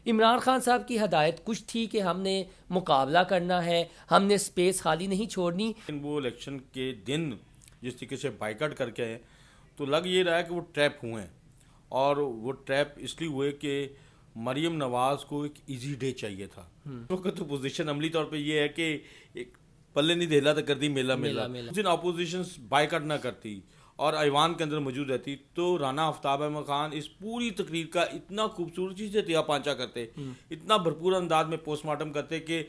عمران خان صاحب کی ہدایت کچھ تھی کہ ہم نے مقابلہ کرنا ہے, ہم نے سپیس خالی نہیں چھوڑنی. وہ الیکشن کے دن جس طریقے سے بائیکاٹ کر کے آئے تو لگ یہ رہا ہے کہ وہ ٹریپ ہوئے ہیں, اور وہ ٹریپ اس لیے ہوئے کہ مریم نواز کو ایک ایزی ڈے چاہیے تھا. اس وقت تو پوزیشن عملی طور پہ یہ ہے کہ ایک پلے نہیں دھیلا تو کر دی میلا میلا. اس دن اپوزیشن بائیکاٹ نہ کرتی اور ایوان کے اندر موجود رہتی تو رانا آفتاب احمد خان اس پوری تقریر کا اتنا خوبصورتی سے تیا پانچا کرتے, اتنا بھرپور انداز میں پوسٹ مارٹم کرتے کہ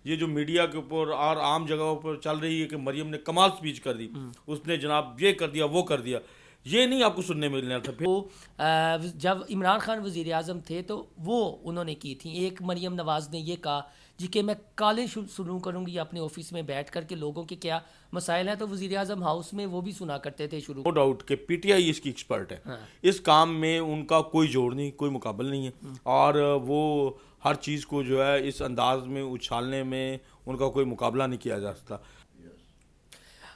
یہ جو میڈیا کے اوپر اور عام جگہوں پر چل رہی ہے کہ مریم نے کمال سپیچ کر دی, اس نے جناب یہ کر دیا وہ کر دیا, یہ نہیں آپ کو سننے ملنا تھا. وہ جب عمران خان وزیر اعظم تھے تو وہ انہوں نے کی تھی. ایک مریم نواز نے یہ کہا جی کہ میں کالیں شروع کروں گی اپنے آفس میں بیٹھ کر کے لوگوں کے کیا مسائل ہیں, تو وزیر اعظم ہاؤس میں وہ بھی سنا کرتے تھے شروع. نو ڈاؤٹ کہ پی ٹی آئی اس کی ایکسپرٹ ہے, اس کام میں ان کا کوئی جوڑ نہیں, کوئی مقابل نہیں ہے, اور وہ ہر چیز کو جو ہے اس انداز میں اچھالنے میں ان کا کوئی مقابلہ نہیں کیا جا سکتا.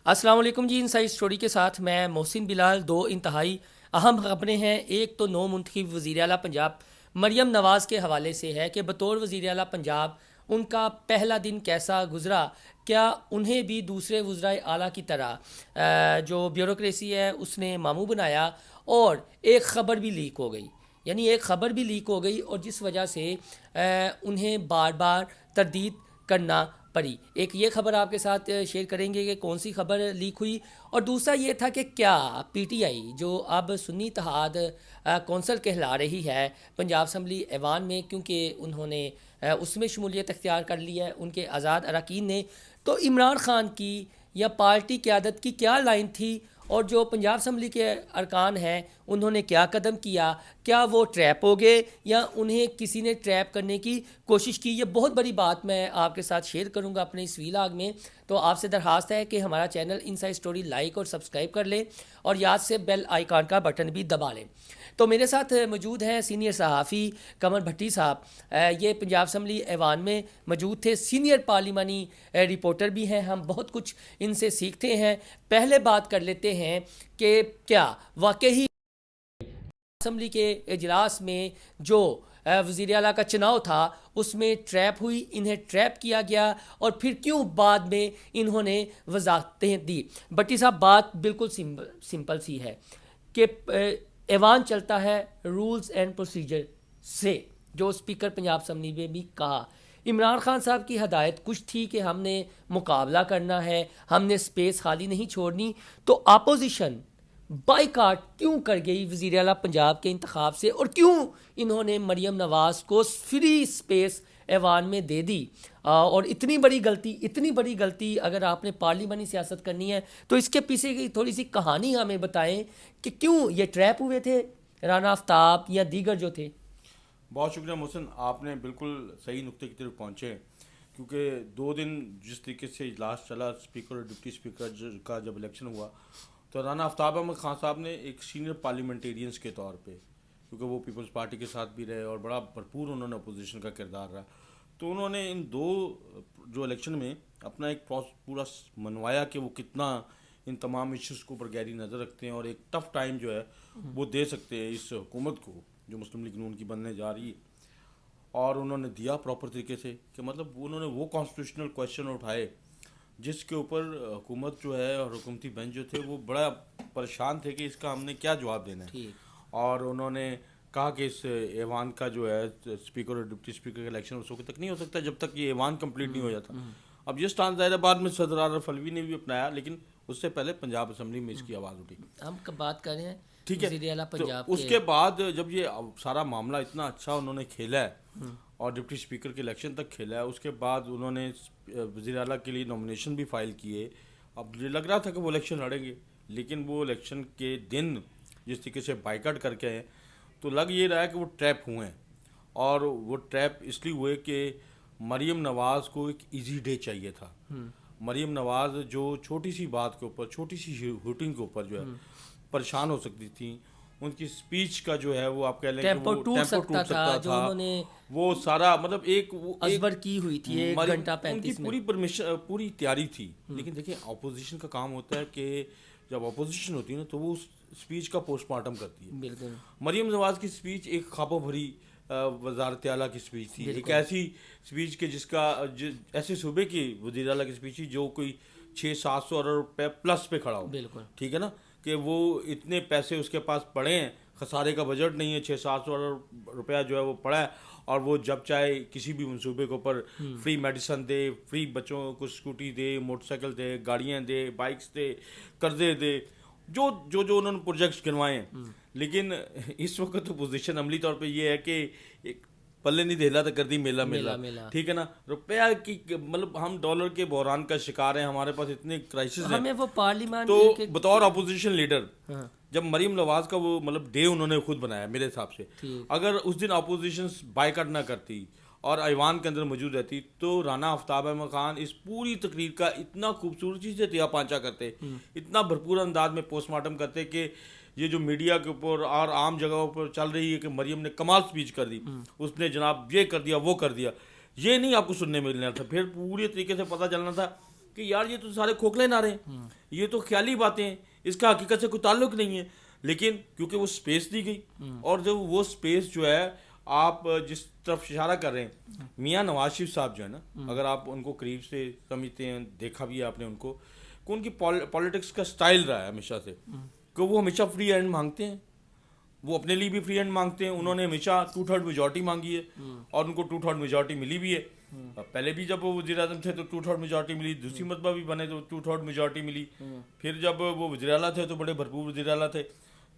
السلام علیکم جی, انسائیڈ اسٹوری کے ساتھ میں محسن بلال. دو انتہائی اہم خبریں ہیں. ایک تو نو منتخب وزیر اعلیٰ پنجاب مریم نواز کے حوالے سے ہے کہ بطور وزیر اعلیٰ پنجاب ان کا پہلا دن کیسا گزرا, کیا انہیں بھی دوسرے وزرائے اعلیٰ کی طرح جو بیوروکریسی ہے اس نے ماموں بنایا, اور ایک خبر بھی لیک ہو گئی, یعنی ایک خبر بھی لیک ہو گئی اور جس وجہ سے انہیں بار بار تردید کرنا پڑی. ایک یہ خبر آپ کے ساتھ شیئر کریں گے کہ کون سی خبر لیک ہوئی, اور دوسرا یہ تھا کہ کیا پی ٹی آئی جو اب سنی اتحاد کونسل کہلا رہی ہے پنجاب اسمبلی ایوان میں, کیونکہ انہوں نے اس میں شمولیت اختیار کر لی ہے ان کے آزاد اراکین نے, تو عمران خان کی یا پارٹی قیادت کی کیا لائن تھی, اور جو پنجاب اسمبلی کے ارکان ہیں انہوں نے کیا قدم کیا, کیا وہ ٹریپ ہو گئے یا انہیں کسی نے ٹریپ کرنے کی کوشش کی. یہ بہت بڑی بات میں آپ کے ساتھ شیئر کروں گا اپنے اس ویلاگ میں. تو آپ سے درخواست ہے کہ ہمارا چینل انسائیڈ اسٹوری لائک اور سبسکرائب کر لیں, اور یاد سے بیل آئیکن کا بٹن بھی دبا لیں. تو میرے ساتھ موجود ہیں سینئر صحافی قمر بھٹی صاحب, یہ پنجاب اسمبلی ایوان میں موجود تھے, سینئر پارلیمانی رپورٹر بھی ہیں, ہم بہت کچھ ان سے سیکھتے ہیں. پہلے بات کر لیتے ہیں کہ کیا واقعی اسمبلی کے اجلاس میں جو وزیر اعلیٰ کا چناؤ تھا اس میں ٹریپ ہوئی, انہیں ٹریپ کیا گیا, اور پھر کیوں بعد میں انہوں نے وضاحتیں دی. بٹی صاحب بات بالکل سمپل سی ہے کہ ایوان چلتا ہے رولز اینڈ پروسیجر سے, جو اسپیکر پنجاب اسمبلی میں بھی کہا. عمران خان صاحب کی ہدایت کچھ تھی کہ ہم نے مقابلہ کرنا ہے, ہم نے سپیس خالی نہیں چھوڑنی, تو اپوزیشن بائیکاٹ کیوں کر گئی وزیر اعلیٰ پنجاب کے انتخاب سے, اور کیوں انہوں نے مریم نواز کو فری سپیس ایوان میں دے دی. اور اتنی بڑی غلطی اگر آپ نے پارلیمانی سیاست کرنی ہے تو اس کے پیچھے کی تھوڑی سی کہانی ہمیں بتائیں کہ کیوں یہ ٹریپ ہوئے تھے رانا آفتاب یا دیگر جو تھے. بہت شکریہ محسن, آپ نے بالکل صحیح نقطے کی طرف پہنچے, کیونکہ 2 دن جس طریقے سے اجلاس چلا اسپیکر اور ڈپٹی اسپیکر کا جب الیکشن ہوا تو رانا آفتاب احمد خان صاحب نے ایک سینئر پارلیمنٹیرینس کے طور پہ, کیونکہ وہ پیپلز پارٹی کے ساتھ بھی رہے اور بڑا بھرپور انہوں نے اپوزیشن کا کردار رہا, تو انہوں نے ان 2 جو الیکشن میں اپنا ایک پورا منوایا کہ وہ کتنا ان تمام ایشوز کو پر گہری نظر رکھتے ہیں اور ایک ٹف ٹائم جو ہے وہ دے سکتے ہیں اس حکومت کو جو مسلم لیگ نون کی بننے جا رہی ہے. اور انہوں نے دیا پراپر طریقے سے کہ مطلب انہوں نے وہ کانسٹیٹیوشنل کویشچن اٹھائے جس کے اوپر حکومت جو ہے اور حکومتی بینچ جو تھے وہ بڑا پریشان تھے کہ اس کا ہم نے کیا جواب دینا ہے. اور انہوں نے کہا کہ اس ایوان کا جو ہے اسپیکر اور ڈپٹی اسپیکر کا الیکشن اس وقت تک نہیں ہو سکتا جب تک یہ ایوان کمپلیٹ نہیں ہو جاتا. اب یہ سٹانس ظاہر بعد میں صدر عارف الوی نے بھی اپنایا, لیکن اس سے پہلے پنجاب اسمبلی میں اس کی آواز اٹھی. ہم کب بات کر رہے ہیں ٹھیک ہے, وزیر اعلیٰ پنجاب اس کے بعد جب یہ سارا معاملہ اتنا اچھا انہوں نے کھیلا ہے اور ڈپٹی اسپیکر کے الیکشن تک کھیلا ہے, اس کے بعد انہوں نے وزیر اعلیٰ کے لیے نامینیشن بھی فائل کیے. اب مجھے لگ رہا تھا کہ وہ الیکشن لڑیں گے, لیکن وہ الیکشن کے دن جس طریقے سے بائیکاٹ کر کے آئے تو لگ یہ رہا ہے کہ وہ ٹریپ ہوئے ہیں, اور وہ ٹریپ اس لیے ہوئے کہ مریم نواز کو ایک ایزی ڈے چاہیے تھا. مریم نواز جو چھوٹی سی بات کے اوپر, چھوٹی سی ہوٹنگ کے اوپر جو ہے پریشان ہو سکتی تھیں, ان کی سپیچ کا جو ہے وہ آپ کہہ لیں کہ وہ ٹیمپو ٹوٹ سکتا تھا, وہ سارا مطلب ایک ازبر کی ہوئی تھی 1 گھنٹہ 35 منٹ پوری تیاری تھی. لیکن دیکھیں اپوزیشن کا کام ہوتا ہے کہ جب اپوزیشن ہوتی ہے نا تو وہ اس اسپیچ کا پوسٹ مارٹم کرتی ہے. بالکل مریم نواز کی اسپیچ ایک خوابوں بھری وزارت اعلیٰ کی سپیچ تھی, ایک ایسی سپیچ کہ جس کا ایسے صوبے کی وزیر اعلیٰ کی سپیچ تھی جو کوئی 600-700 ارب روپے پلس پہ کھڑا ہو, ٹھیک ہے نا, کہ وہ اتنے پیسے اس کے پاس پڑے ہیں, خسارے کا بجٹ نہیں ہے, 600-700 ارب روپیہ جو ہے وہ پڑا ہے, اور وہ جب چاہے کسی بھی منصوبے کے اوپر فری میڈیسن دے, فری بچوں کو اسکوٹی دے, موٹر سائیکل دے, گاڑیاں دے, بائکس دے, قرضے دے, جو انہوں نے پروجیکٹس گنوائے ہیں. لیکن اس وقت تو پوزیشن عملی طور پہ یہ ہے کہ ایک پلے نہیں دہلا تو کر دی میلہ میلہ, ٹھیک ہے نا, روپیہ کی مطلب ہم ڈالر کے بحران کا شکار ہیں, ہمارے پاس اتنے کرائسس ہیں. وہ پارلیمان تو بطور اپوزیشن لیڈر جب مریم نواز کا وہ مطلب ڈے انہوں نے خود بنایا میرے حساب سے, اگر اس دن اپوزیشن بائیکاٹ نہ کرتی اور ایوان کے اندر موجود رہتی تو رانا آفتاب احمد خان اس پوری تقریر کا اتنا خوبصورتی سے تیا پانچا کرتے, اتنا بھرپور انداز میں پوسٹ مارٹم کرتے کہ یہ جو میڈیا کے اوپر اور عام جگہوں پر چل رہی ہے کہ مریم نے کمال سپیچ کر دی, اس نے جناب یہ کر دیا وہ کر دیا, یہ نہیں آپ کو سننے ملنا تھا. پھر پوری طریقے سے پتہ چلنا تھا کہ یار یہ تو سارے کھوکھلے نعرے ہیں, یہ تو خیالی باتیں ہیں, اس کا حقیقت سے کوئی تعلق نہیں ہے. لیکن کیونکہ وہ سپیس دی گئی, اور جب وہ سپیس جو ہے آپ جس طرف اشارہ کر رہے ہیں, میاں نواز شریف صاحب جو ہے نا, اگر آپ ان کو قریب سے سمجھتے ہیں, دیکھا بھی ہے آپ نے ان کو, کہ ان کی پالیٹکس کا سٹائل رہا ہے ہمیشہ سے کہ وہ ہمیشہ فری ہینڈ مانگتے ہیں, وہ اپنے لیے بھی فری ہینڈ مانگتے ہیں. انہوں نے ہمیشہ 2/3 میجورٹی مانگی ہے اور ان کو 2/3 میجورٹی ملی بھی ہے. پہلے بھی جب وہ وزیر اعظم تھے تو 2/3 میجورٹی ملی, دوسری مرتبہ بھی بنے تو 2/3 میجورٹی ملی, پھر جب وہ وزیر اعلیٰ تھے تو بڑے بھرپور وزیر اعلیٰ تھے.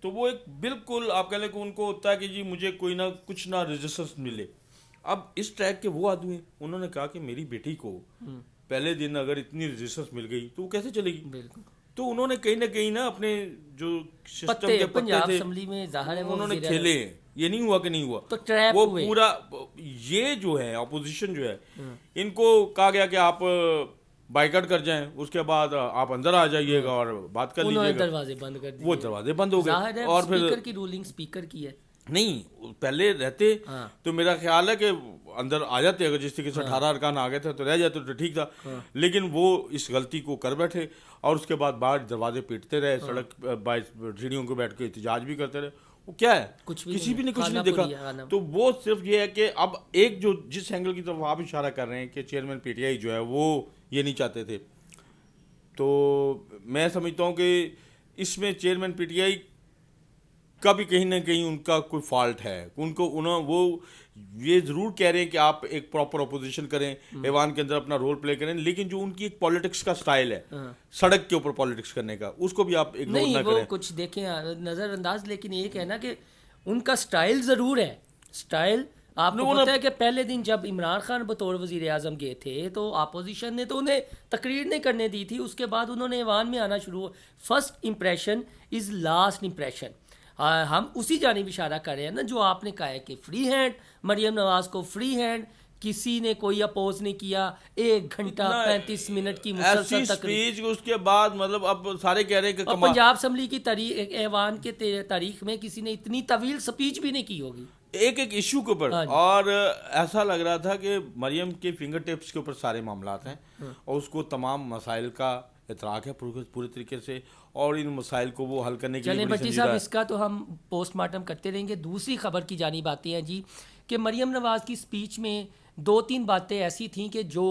تو وہ ایک بالکل آپ کہہ لیں کہ ان کو ہوتا ہے کہ جی مجھے کوئی نہ کچھ نہ ریزسٹنس ملے. اب اس ٹریک کے وہ آدمی انہوں نے کہا کہ میری بیٹی کو پہلے دن اگر اتنی ریزسٹنس مل گئی تو وہ کیسے چلے گی. تو انہوں نے کہیں نہ کہیں نا اپنے جو سسٹم کے پتے تھے انہوں نے کھیلے ہیں. یہ نہیں ہوا کہ نہیں ہوا, وہ پورا یہ جو ہے اپوزیشن جو ہے ان کو کہا گیا کہ آپ بائیکاٹ کر جائیں, اس کے بعد آپ اندر آ جائیے گا اور بات کر لیجیے گا. دروازے بند کر دیے, وہ دروازے بند ہو گئے. اور پھر کی رولنگ اسپیکر کی ہے نہیں, پہلے رہتے تو میرا خیال ہے کہ اندر آ جاتے, اگر جس طریقے سے 18 ارکان آ گئے تھے تو رہ جاتے تو ٹھیک تھا. لیکن وہ اس غلطی کو کر بیٹھے اور اس کے بعد باہر دروازے پیٹتے رہے, سڑک سیڑھیوں کو بیٹھ کے احتجاج بھی کرتے رہے. وہ کیا ہے, کسی بھی نے کچھ نہیں دیکھا. تو وہ صرف یہ ہے کہ اب ایک جو جس اینگل کی طرف آپ اشارہ کر رہے ہیں کہ چیئرمین پی ٹی آئی جو ہے وہ یہ نہیں چاہتے تھے, تو میں سمجھتا ہوں کہ اس میں چیئرمین پی ٹی آئی کا بھی کہیں نہ کہیں ان کا کوئی فالٹ ہے. ان کو وہ یہ ضرور کہہ رہے ہیں کہ آپ ایک پراپر اپوزیشن کریں, ایوان کے اندر اپنا رول پلے کریں, لیکن جو ان کی ایک پالیٹکس کا سٹائل ہے سڑک کے اوپر پالیٹکس کرنے کا, اس کو بھی آپ اگنور نہ کریں. کچھ دیکھیں نظر انداز, لیکن ایک ہے نا کہ ان کا سٹائل ضرور ہے. سٹائل آپ کو پتہ ہے کہ پہلے دن جب عمران خان بطور وزیر اعظم گئے تھے تو اپوزیشن نے تو انہیں تقریر نہیں کرنے دی تھی, اس کے بعد انہوں نے ایوان میں آنا شروع. First impression is last impression. ہم اسی جانب اشارہ کر رہے ہیں نا جو آپ نے کہا ہے کہ فری ہینڈ, مریم نواز کو فری ہینڈ, کسی نے کوئی اپوز نہیں کیا, 1 گھنٹہ 35 منٹ کی مسلسل تقریر. اس کے بعد مطلب اب سارے کہہ رہے ہیں کہ پنجاب اسمبلی کی ایوان کے تاریخ میں کسی نے اتنی طویل سپیچ بھی نہیں کی ہوگی ایک ایشو کے اوپر. اور ایسا لگ رہا تھا کہ مریم کے فنگر ٹپس کے اوپر سارے معاملات ہیں اور اس کو تمام مسائل کا اطراق ہے پورے طریقے سے, اور ان مسائل کو وہ حل کرنے کے لیے. چلیں بٹی صاحب, اس کا تو ہم پوسٹ مارٹم کرتے رہیں گے. دوسری خبر کی جانب آتے ہیں جی, کہ مریم نواز کی سپیچ میں 2-3 باتیں ایسی تھیں کہ جو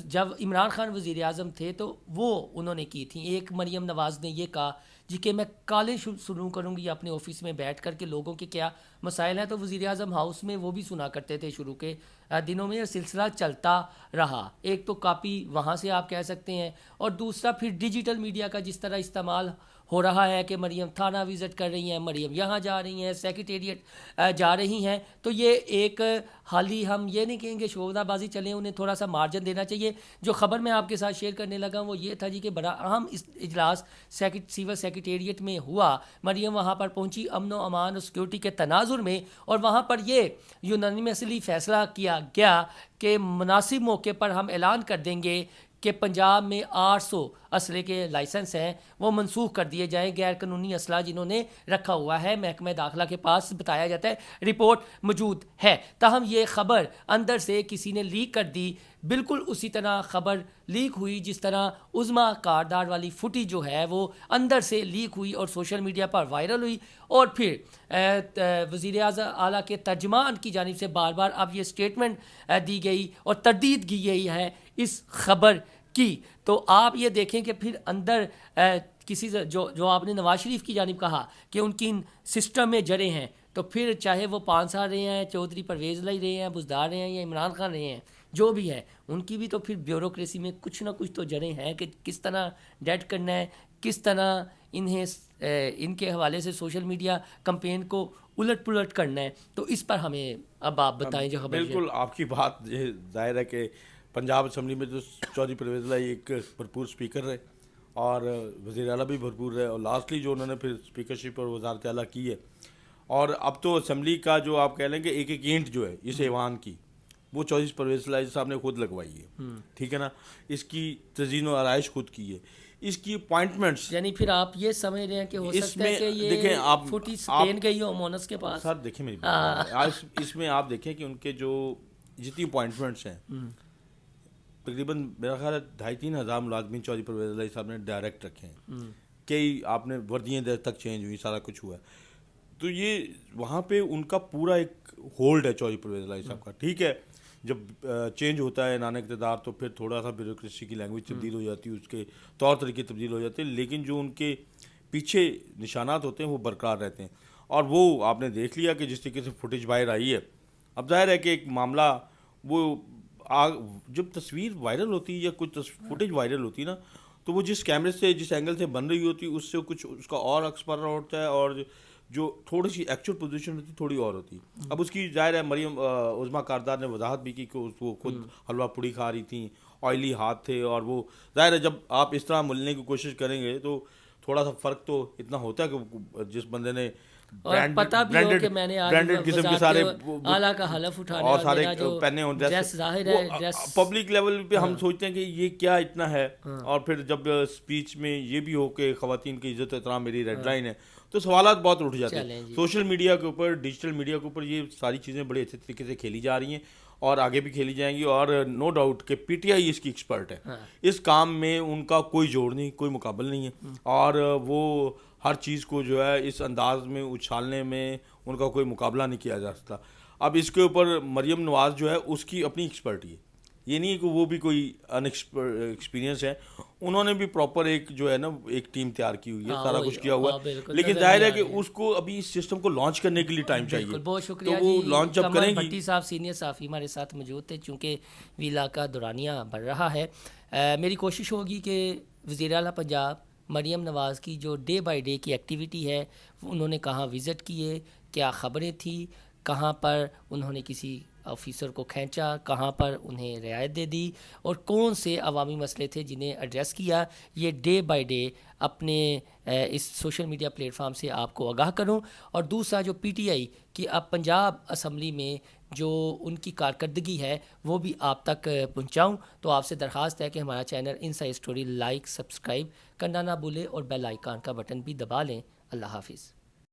جب عمران خان وزیر اعظم تھے تو وہ انہوں نے کی تھیں. ایک مریم نواز نے یہ کہا جی کہ میں کالیں شروع کروں گی اپنے آفس میں بیٹھ کر کے لوگوں کے کیا مسائل ہیں. تو وزیر اعظم ہاؤس میں وہ بھی سنا کرتے تھے شروع کے دنوں میں, سلسلہ چلتا رہا. ایک تو کاپی وہاں سے آپ کہہ سکتے ہیں, اور دوسرا پھر ڈیجیٹل میڈیا کا جس طرح استعمال ہو رہا ہے کہ مریم تھانہ وزٹ کر رہی ہیں, مریم یہاں جا رہی ہیں, سیکریٹریٹ جا رہی ہیں. تو یہ ایک حالی ہم یہ نہیں کہیں گے شعبہ بازی چلیں, انہیں تھوڑا سا مارجن دینا چاہیے. جو خبر میں آپ کے ساتھ شیئر کرنے لگا وہ یہ تھا جی کہ بڑا اہم اجلاس سیول سیکریٹریٹ میں ہوا. مریم وہاں پر پہنچی امن و امان اور سیکورٹی کے تناظر میں, اور وہاں پر یہ یونانیمسلی فیصلہ کیا گیا کہ مناسب موقع پر ہم اعلان کر دیں گے کہ پنجاب میں 800 اسلحے کے لائسنس ہیں وہ منسوخ کر دیے جائیں. غیر قانونی اسلحہ جنہوں نے رکھا ہوا ہے محکمہ داخلہ کے پاس بتایا جاتا ہے رپورٹ موجود ہے. تاہم یہ خبر اندر سے کسی نے لیک کر دی. بالکل اسی طرح خبر لیک ہوئی جس طرح عظما کاردار والی فوٹیج جو ہے وہ اندر سے لیک ہوئی اور سوشل میڈیا پر وائرل ہوئی. اور پھر وزیر اعلیٰ کے ترجمان کی جانب سے بار بار اب یہ سٹیٹمنٹ دی گئی اور تردید کی گئی ہے اس خبر کی. تو آپ یہ دیکھیں کہ پھر اندر کسی جو آپ نے نواز شریف کی جانب کہا کہ ان کی سسٹم میں جڑیں ہیں, تو پھر چاہے وہ پانسا رہے ہیں, چودھری پرویز لائی رہے ہیں, بزدار رہے ہیں یا عمران خان رہے ہیں, جو بھی ہے ان کی بھی تو پھر بیوروکریسی میں کچھ نہ کچھ تو جڑیں ہیں کہ کس طرح ڈیڈ کرنا ہے, کس طرح انہیں ان کے حوالے سے سوشل میڈیا کمپین کو الٹ پلٹ کرنا ہے. تو اس پر ہمیں اب آپ بتائیں جو خبر. بالکل آپ کی بات ظاہر ہے کہ پنجاب اسمبلی میں تو چودھری پرویز لائی ایک بھرپور اسپیکر رہے اور وزیر اعلیٰ بھی بھرپور رہے, اور لاسٹلی جو انہوں نے پھر اسپیکرشپ اور وزارت اعلیٰ کی ہے. اور اب تو اسمبلی کا جو آپ کہہ لیں کہ ایک ایک اینٹ جو ہے اس ایوان کی وہ چودھری پرویز لائی صاحب نے خود لگوائی ہے, ٹھیک ہے نا. اس کی تزئین و آرائش خود کی ہے, اس کی اپوائنٹمنٹس. یعنی پھر آپ یہ سمجھ رہے ہیں کہ ہو سکتا ہے کہ یہ دیکھیں آپ فوٹی اسپین گئی ہو مونس کے پاس. سر دیکھیں میری بات, اس میں آپ دیکھیں کہ ان کے جو جتنی اپوائنٹمنٹس ہیں تقریباً میرا خیال ہے 2,500-3 ہزار ملازمین چودھری پرویز لائی صاحب نے ڈائریکٹ رکھے ہیں. کئی آپ نے وردیاں دیر تک چینج ہوئی, سارا کچھ ہوا ہے. تو یہ وہاں پہ ان کا پورا ایک ہولڈ ہے چودھری پرویز لائی صاحب کا. ٹھیک ہے, جب چینج ہوتا ہے نانا اقتدار تو پھر تھوڑا سا بیوروکریسی کی لینگویج تبدیل ہو جاتی ہے, اس کے طور طریقے تبدیل ہو جاتے ہیں, لیکن جو ان کے پیچھے نشانات ہوتے ہیں وہ برقرار رہتے ہیں. اور وہ آپ نے دیکھ لیا کہ جس طریقے سے فوٹیج باہر آئی ہے. اب ظاہر ہے کہ ایک معاملہ وہ جب تصویر وائرل ہوتی ہے یا کچھ فوٹیج وائرل ہوتی ہے نا, تو وہ جس کیمرے سے جس اینگل سے بن رہی ہوتی ہے اس سے کچھ اس کا اور عکس پر رہا ہوتا ہے, اور جو تھوڑی سی ایکچوئل پوزیشن ہوتی ہے تھوڑی اور ہوتی ہے. اب اس کی ظاہر ہے مریم عظما کاردار نے وضاحت بھی کی کہ وہ خود حلوہ پوڑی کھا رہی تھیں, آئلی ہاتھ تھے, اور وہ ظاہر ہے جب آپ اس طرح ملنے کی کوشش کریں گے تو تھوڑا سا فرق تو اتنا ہوتا ہے کہ جس بندے نے اور پتہ بھی ہو کہ میں نے برانڈڈ قسم کے سارے اعلیٰ کا حلف اٹھانے اور سارے جو پہنے ہوں ڈریس ظاہر ہے پبلک لیول پہ ہم سوچتے ہیں کہ یہ کیا اتنا ہے. اور پھر جب اسپیچ میں یہ بھی ہو کہ خواتین کی عزت و احترام میری ریڈ لائن ہے, تو سوالات بہت اٹھ جاتے ہیں. سوشل میڈیا کے اوپر, ڈیجیٹل میڈیا کے اوپر یہ ساری چیزیں بڑے اچھے طریقے سے کھیلی جا رہی ہیں اور آگے بھی کھیلی جائیں گی. اور نو ڈاؤٹ کہ پی ٹی آئی اس کی ایکسپرٹ ہے, اس کام میں ان کا کوئی جوڑ نہیں, کوئی مقابل نہیں ہے, اور وہ ہر چیز کو جو ہے اس انداز میں اچھالنے میں ان کا کوئی مقابلہ نہیں کیا جا سکتا. اب اس کے اوپر مریم نواز جو ہے اس کی اپنی ایکسپرٹی ہے, یہ نہیں ہے کہ وہ بھی کوئی ایکسپیرینس ہے. انہوں نے بھی پراپر ایک جو ہے نا ایک ٹیم تیار کی ہوئی ہے, سارا کچھ کیا ہوا ہے, لیکن ظاہر ہے کہ اس کو ابھی اس سسٹم کو لانچ کرنے کے لیے ٹائم چاہیے. بہت شکریہ تو وہ لانچ جب کریں گی. بھٹی صاحب سینئر صحافی ہمارے ساتھ موجود تھے, چونکہ ویلا کا دورانیہ بڑھ رہا ہے. میری کوشش ہوگی کہ وزیر اعلیٰ پنجاب مریم نواز کی جو ڈے بائی ڈے کی ایکٹیویٹی ہے, انہوں نے کہاں وزٹ کیے, کیا خبریں تھیں, کہاں پر انہوں نے کسی آفیسر کو کھینچا, کہاں پر انہیں رعایت دے دی, اور کون سے عوامی مسئلے تھے جنہیں ایڈریس کیا, یہ ڈے بائی ڈے اپنے اس سوشل میڈیا پلیٹ فارم سے آپ کو آگاہ کروں. اور دوسرا جو پی ٹی آئی کی اب پنجاب اسمبلی میں جو ان کی کارکردگی ہے وہ بھی آپ تک پہنچاؤں. تو آپ سے درخواست ہے کہ ہمارا channel inside story like subscribe کرنا نہ بھولیں اور بیل آئیکن کا بٹن بھی دبا لیں. اللہ حافظ.